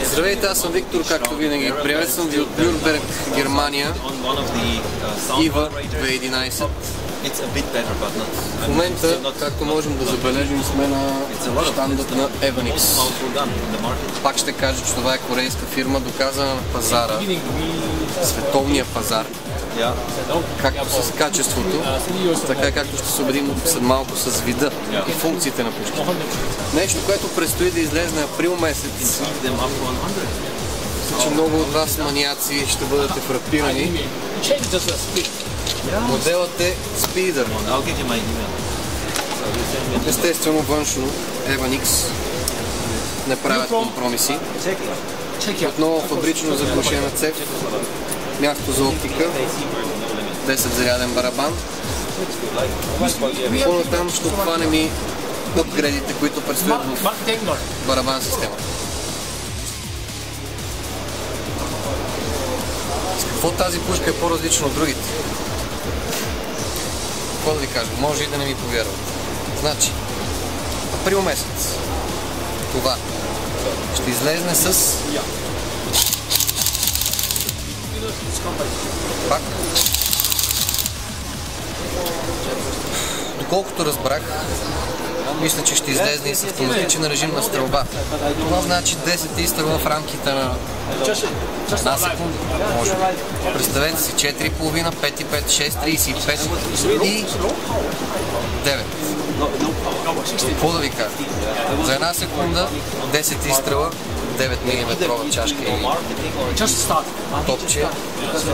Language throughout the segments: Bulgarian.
Здравейте, аз съм Виктор, както винаги. Приветствам ви от Нюрнберг, Германия. IWA 2011. В момента, както можем да забележим, сме на щандът на Evanix. Пак ще кажа, че това е корейска фирма, доказана на пазара, световния пазар, както с качеството, така както ще се убедим след малко с вида и функциите на пушките. Нещо, което предстои да излезне април месец. Мисля, че много от вас маниаци ще бъдете фрапирани. Моделът е Speeder. Естествено, външно Evanix не правят компромиси. Отново фабрично заглушена цев, място за оптика, 10 заряден барабан. По-натам ще обхванем и апгрейдите, които предстоят в барабан системата. С какво тази пушка е по-различна от другите? Какво да ви кажа? Може и да не ми повярват. Значи, април месец това ще излезне с пак. Доколкото разбрах, мисля, че ще излезне и с автоматичен режим на стрелба. Това значи 10 изстрела в рамките на една секунда. Може. Представете си 4,5, 5,5, 6, 35 и 9. Какво да ви кажа? За една секунда 10 изстрела, 9 мм чашка или топче,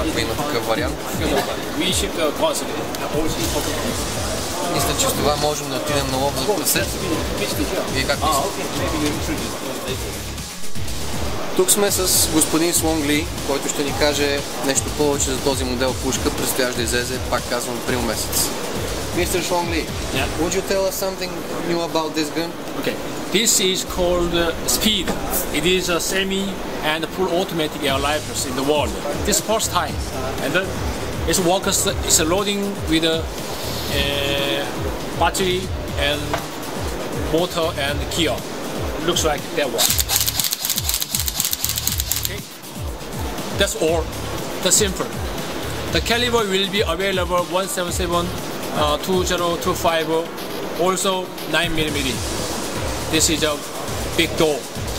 ако има такъв вариант. Мисля, че с това можем да отидем на лов за прасет. Вие как мислите? Тук сме с господин Слонг Ли, който ще ни каже нещо повече за този модел пушка, предстоящ да излезе, пак казвам, април месец. Mr. Слонг Ли, would you tell us something new about this gun? Okay, this is called Speed. It is a semi and full automatic air rifles in the world. This is first time, and it works. It's loading with a battery and motor and gear. Looks like that one. Okay, that's all. That's simple. The caliber will be available 177, 2025, also 9mm. This is a big door.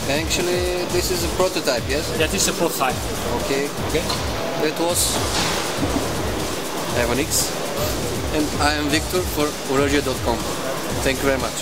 Actually, this is a prototype, yes? That is a prototype. Okay. That was Evanix. And I am Victor for Orogia.com. Thank you very much.